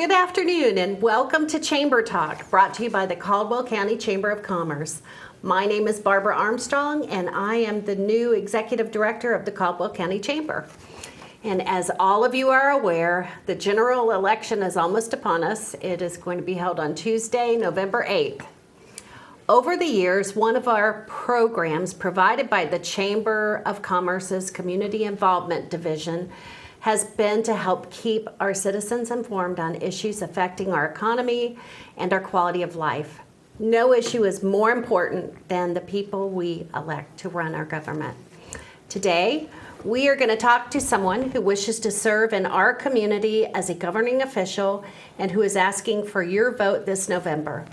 good afternoon and welcome to Chamber Talk, brought to you by the Caldwell County Chamber of Commerce. My name is Barbara Armstrong and I am the new Executive Director of the Caldwell County Chamber. And as all of you are aware, the general election is almost upon us. It is going to be held on Tuesday, November 8th. Over the years, one of our programs provided by the Chamber of Commerce's Community Involvement Division has been to help keep our citizens informed on issues affecting our economy and our quality of life. No issue is more important than the people we elect to run our government. Today, we are going to talk to someone who wishes to serve in our community as a governing official and who is asking for your vote this November.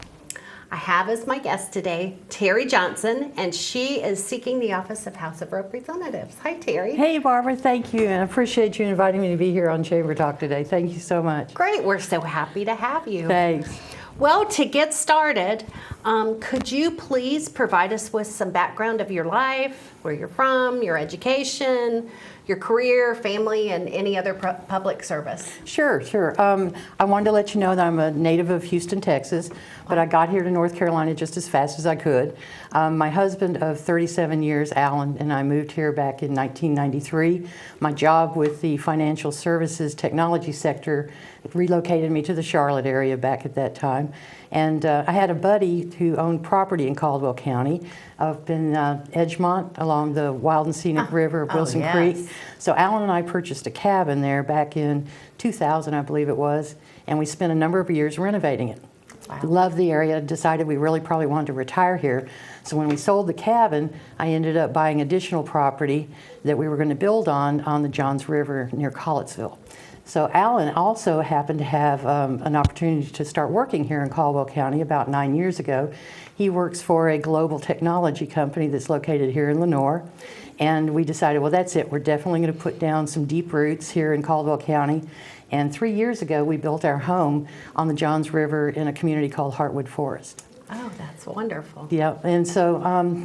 I have as my guest today, Terri Johnson, and she is seeking the office of House of Representatives. Hi, Terri. Hey, Barbara, thank you, and I appreciate you inviting me to be here on Chamber Talk today. Thank you so much. Great, we're so happy to have you. Thanks. Well, to get started, could you please provide us with some background of your life, where you're from, your education, your career, family, and any other public service? Sure. I wanted to let you know that I'm a native of Houston, Texas, but I got here to North Carolina just as fast as I could. My husband of 37 years, Alan, and I moved here back in 1993. My job with the financial services technology sector relocated me to the Charlotte area back at that time. And I had a buddy who owned property in Caldwell County up in Edgemont along the wild and scenic river of Wilson Creek. So Alan and I purchased a cabin there back in 2000, I believe it was, and we spent a number of years renovating it. Wow. Loved the area, decided we really probably wanted to retire here. So when we sold the cabin, I ended up buying additional property that we were going to build on the Johns River near Collettsville. So Alan also happened to have an opportunity to start working here in Caldwell County about 9 years ago. He works for a global technology company that's located here in Lenoir. And we decided, well, that's it. We're definitely going to put down some deep roots here in Caldwell County. And 3 years ago, we built our home on the Johns River in a community called Heartwood Forest. Oh, that's wonderful. Yeah, and so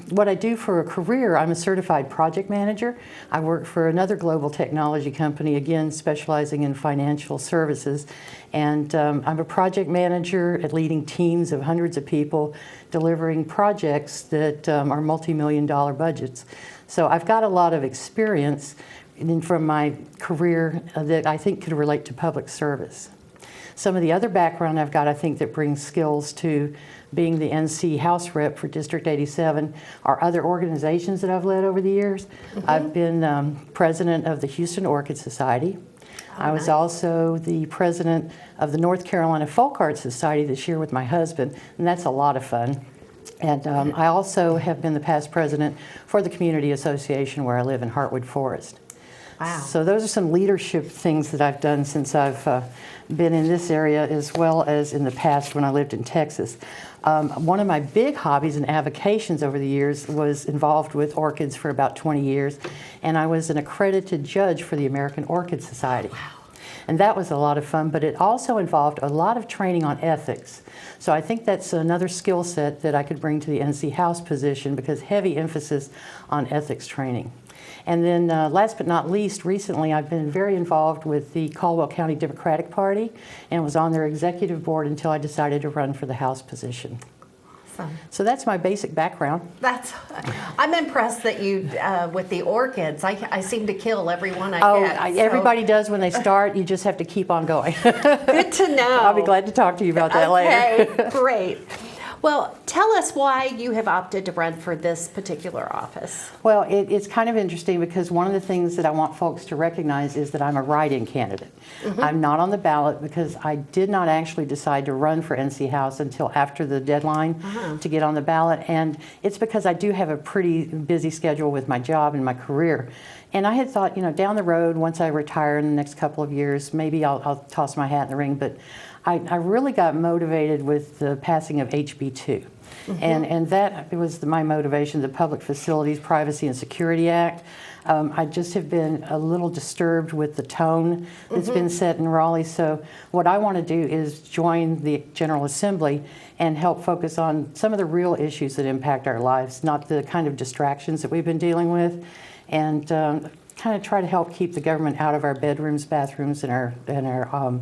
what I do for a career, I'm a certified project manager. I work for another global technology company, again, specializing in financial services. And I'm a project manager at leading teams of hundreds of people, delivering projects that are multi-million-dollar budgets. So I've got a lot of experience from my career that I think could relate to public service. Some of the other background I've got, I think, that brings skills to being the NC House Rep for District 87 are other organizations that I've led over the years. Mm-hmm. I've been president of the Houston Orchid Society. I was also the president of the North Carolina Folk Art Society this year with my husband, and that's a lot of fun. And I also have been the past president for the Community Association where I live in Heartwood Forest. Wow. So those are some leadership things that I've done since I've been in this area, as well as in the past when I lived in Texas. One of my big hobbies and avocations over the years was involved with orchids for about 20 years, and I was an accredited judge for the American Orchid Society. Wow. And that was a lot of fun, but it also involved a lot of training on ethics. So I think that's another skill set that I could bring to the NC House position, because heavy emphasis on ethics training. And then last but not least, recently I've been very involved with the Caldwell County Democratic Party and was on their executive board until I decided to run for the House position. Awesome. So that's my basic background. I'm impressed that you, with the orchids, I seem to kill every one I get. Everybody does when they start. You just have to keep on going. Good to know. I'll be glad to talk to you about that later. Okay, great. Well, tell us why you have opted to run for this particular office. Well, it's kind of interesting because one of the things that I want folks to recognize is that I'm a write-in candidate. Mm-hmm. I'm not on the ballot because I did not actually decide to run for NC House until after the deadline to get on the ballot. And it's because I do have a pretty busy schedule with my job and my career. And I had thought, down the road, once I retire in the next couple of years, maybe I'll toss my hat in the ring. But I really got motivated with the passing of HB 2. Mm-hmm. And that was my motivation, the Public Facilities Privacy and Security Act. I just have been a little disturbed with the tone that's been set in Raleigh. So what I want to do is join the General Assembly and help focus on some of the real issues that impact our lives, not the kind of distractions that we've been dealing with, and kind of try to help keep the government out of our bedrooms, bathrooms, and our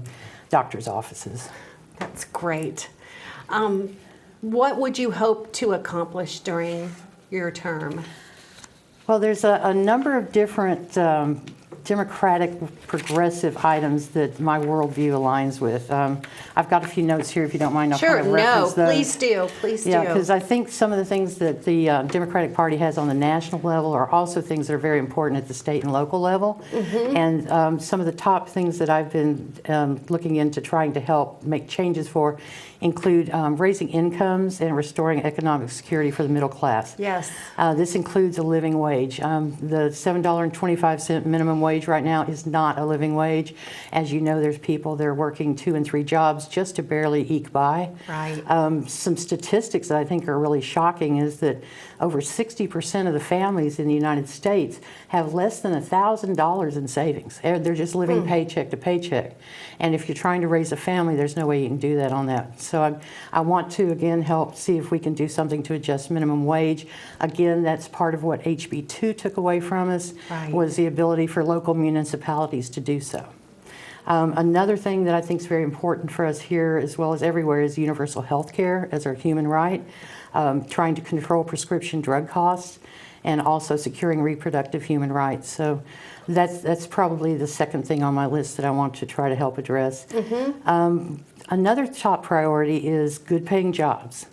doctor's offices. That's great. What would you hope to accomplish during your term? Well, there's a number of different democratic progressive items that my worldview aligns with. I've got a few notes here if you don't mind. I'll Sure, kind of reference those. please do, please do. Yeah, because I think some of the things that the Democratic Party has on the national level are also things that are very important at the state and local level. And some of the top things that I've been looking into trying to help make changes for include raising incomes and restoring economic security for the middle class. Yes. This includes a living wage. The $7.25 minimum wage right now is not a living wage. As you know, there's people that are working 2 and 3 jobs just to barely eke by. Right. Some statistics that I think are really shocking is that over 60% of the families in the United States have less than $1,000 in savings. They're just living paycheck to paycheck. And if you're trying to raise a family, there's no way you can do that on that. So I want to, again, help see if we can do something to adjust minimum wage. Again, that's part of what HB 2 took away from us, was the ability for local municipalities to do so. Another thing that I think is very important for us here as well as everywhere is universal health care as our human right, trying to control prescription drug costs, and also securing reproductive human rights. So that's probably the second thing on my list that I want to try to help address. Another top priority is good paying jobs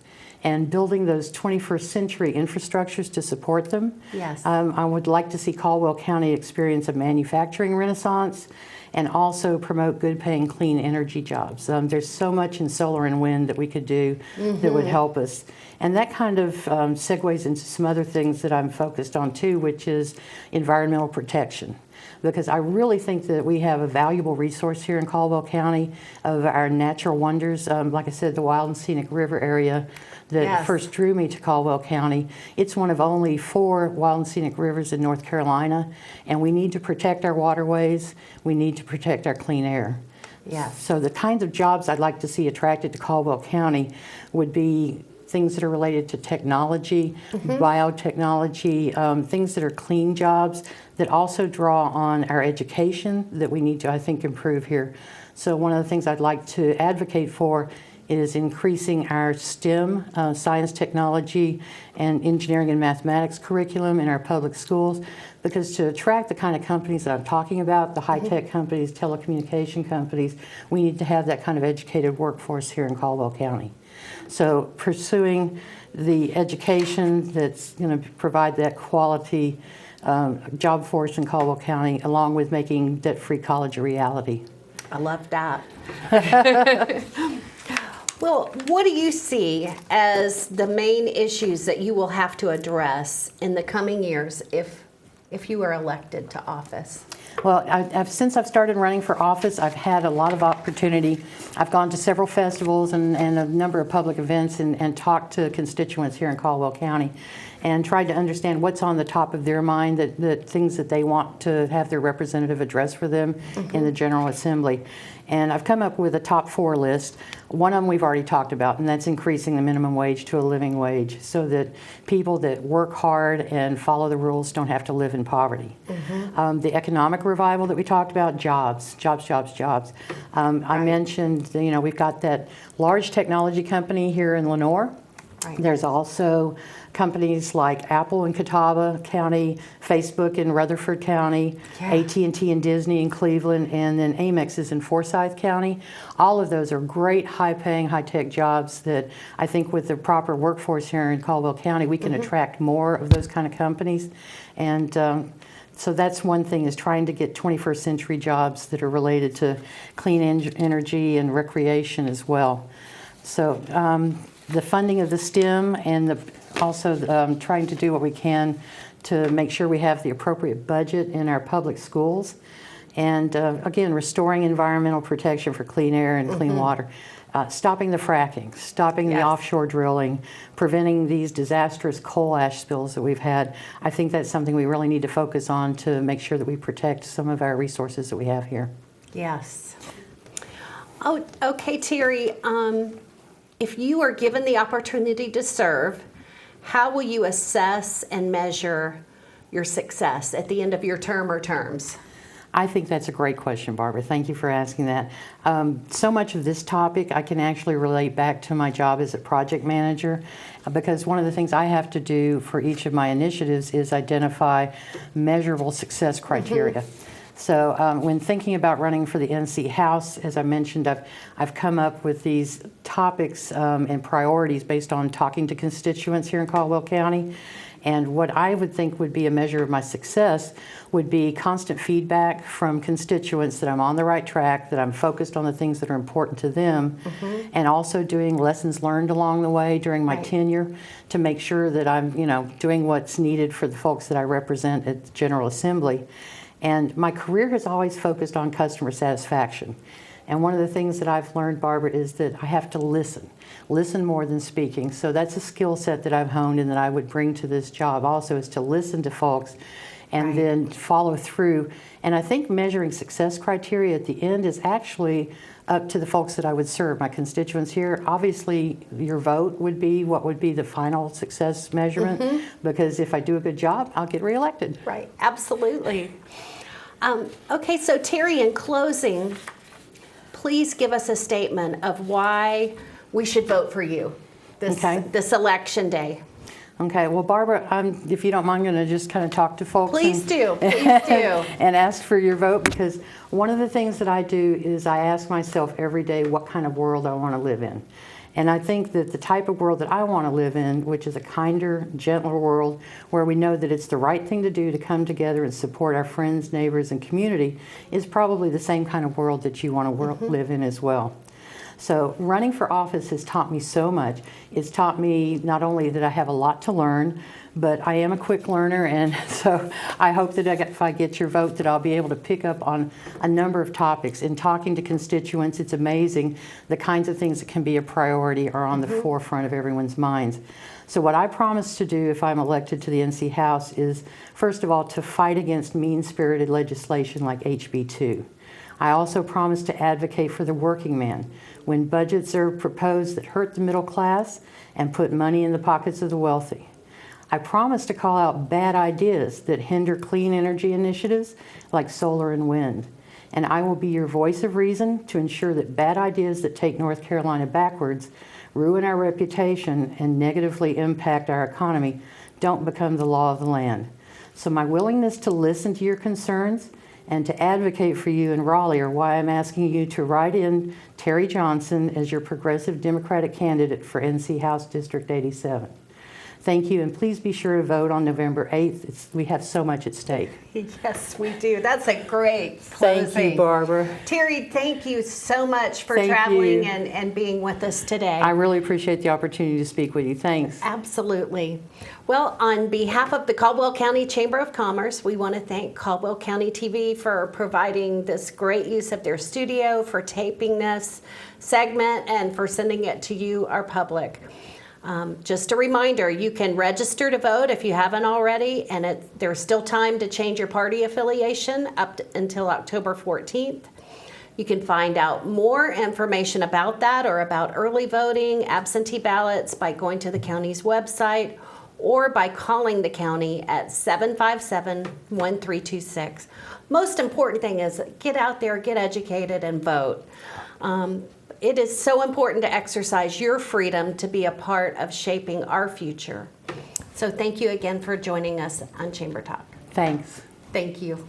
and building those 21st century infrastructures to support them. Yes. I would like to see Caldwell County experience a manufacturing renaissance and also promote good paying clean energy jobs. There's so much in solar and wind that we could do that would help us. And that kind of segues into some other things that I'm focused on too, which is environmental protection. Because I really think that we have a valuable resource here in Caldwell County of our natural wonders. Like I said, the Wild and Scenic River area that first drew me to Caldwell County. It's one of only 4 wild and scenic rivers in North Carolina, and we need to protect our waterways. We need to protect our clean air. Yes. So the kinds of jobs I'd like to see attracted to Caldwell County would be things that are related to technology, biotechnology, things that are clean jobs that also draw on our education that we need to, I think, improve here. So one of the things I'd like to advocate for is increasing our STEM, science, technology, and engineering and mathematics curriculum in our public schools, because to attract the kind of companies that I'm talking about, the high-tech companies, telecommunication companies, we need to have that kind of educated workforce here in Caldwell County. So pursuing the education that's going to provide that quality job force in Caldwell County, along with making debt-free college a reality. I love that. Well, what do you see as the main issues that you will have to address in the coming years if you are elected to office? Well, since I've started running for office, I've had a lot of opportunity. I've gone to several festivals and a number of public events and talked to constituents here in Caldwell County and tried to understand what's on the top of their mind, that things that they want to have their representative address for them in the General Assembly. And I've come up with a top 4 list. One of them we've already talked about, and that's increasing the minimum wage to a living wage so that people that work hard and follow the rules don't have to live in poverty. The economic revival that we talked about, jobs. I mentioned, we've got that large technology company here in Lenoir. There's also companies like Apple in Catawba County, Facebook in Rutherford County, AT&T and Disney in Cleveland, and then Amex is in Forsyth County. All of those are great, high-paying, high-tech jobs that I think with the proper workforce here in Caldwell County, we can attract more of those kind of companies. And so that's one thing, is trying to get 21st century jobs that are related to clean energy and recreation as well. So the funding of the STEM and also trying to do what we can to make sure we have the appropriate budget in our public schools. And again, restoring environmental protection for clean air and clean water. Stopping the fracking, stopping the offshore drilling, preventing these disastrous coal ash spills that we've had. I think that's something we really need to focus on to make sure that we protect some of our resources that we have here. Yes. Oh, okay, Terri. If you are given the opportunity to serve, how will you assess and measure your success at the end of your term or terms? I think that's a great question, Barbara. Thank you for asking that. So much of this topic I can actually relate back to my job as a project manager, because one of the things I have to do for each of my initiatives is identify measurable success criteria. So when thinking about running for the NC House, as I mentioned, I've come up with these topics and priorities based on talking to constituents here in Caldwell County. And what I would think would be a measure of my success would be constant feedback from constituents that I'm on the right track, that I'm focused on the things that are important to them, and also doing lessons learned along the way during my tenure to make sure that I'm, doing what's needed for the folks that I represent at the General Assembly. And my career has always focused on customer satisfaction. And one of the things that I've learned, Barbara, is that I have to listen more than speaking. So that's a skill set that I've honed and that I would bring to this job also, is to listen to folks and then follow through. And I think measuring success criteria at the end is actually up to the folks that I would serve, my constituents here. Obviously, your vote would be what would be the final success measurement, because if I do a good job, I'll get reelected. Right, absolutely. Okay, so Terri, in closing, please give us a statement of why we should vote for you this election day. Okay, well, Barbara, if you don't mind, I'm going to just kind of talk to folks. Please do. And ask for your vote, because one of the things that I do is I ask myself every day what kind of world I want to live in. And I think that the type of world that I want to live in, which is a kinder, gentler world where we know that it's the right thing to do to come together and support our friends, neighbors, and community, is probably the same kind of world that you want to live in as well. So running for office has taught me so much. It's taught me not only that I have a lot to learn, but I am a quick learner, and so I hope that if I get your vote that I'll be able to pick up on a number of topics. In talking to constituents, it's amazing the kinds of things that can be a priority are on the forefront of everyone's minds. So what I promise to do if I'm elected to the NC House is, first of all, to fight against mean-spirited legislation like HB 2. I also promise to advocate for the working man when budgets are proposed that hurt the middle class and put money in the pockets of the wealthy. I promise to call out bad ideas that hinder clean energy initiatives like solar and wind. And I will be your voice of reason to ensure that bad ideas that take North Carolina backwards, ruin our reputation, and negatively impact our economy don't become the law of the land. So my willingness to listen to your concerns and to advocate for you in Raleigh are why I'm asking you to write in Terri Johnson as your progressive Democratic candidate for NC House District 87. Thank you, and please be sure to vote on November 8th. We have so much at stake. Yes, we do. That's a great closing. Thank you, Barbara. Terri, thank you so much for traveling and being with us today. I really appreciate the opportunity to speak with you. Thanks. Absolutely. Well, on behalf of the Caldwell County Chamber of Commerce, we want to thank Caldwell County TV for providing this great use of their studio, for taping this segment, and for sending it to you, our public. Just a reminder, you can register to vote if you haven't already, and there's still time to change your party affiliation until October 14th. You can find out more information about that or about early voting, absentee ballots by going to the county's website or by calling the county at 757-1326. Most important thing is get out there, get educated, and vote. It is so important to exercise your freedom to be a part of shaping our future. So thank you again for joining us on Chamber Talk. Thanks. Thank you.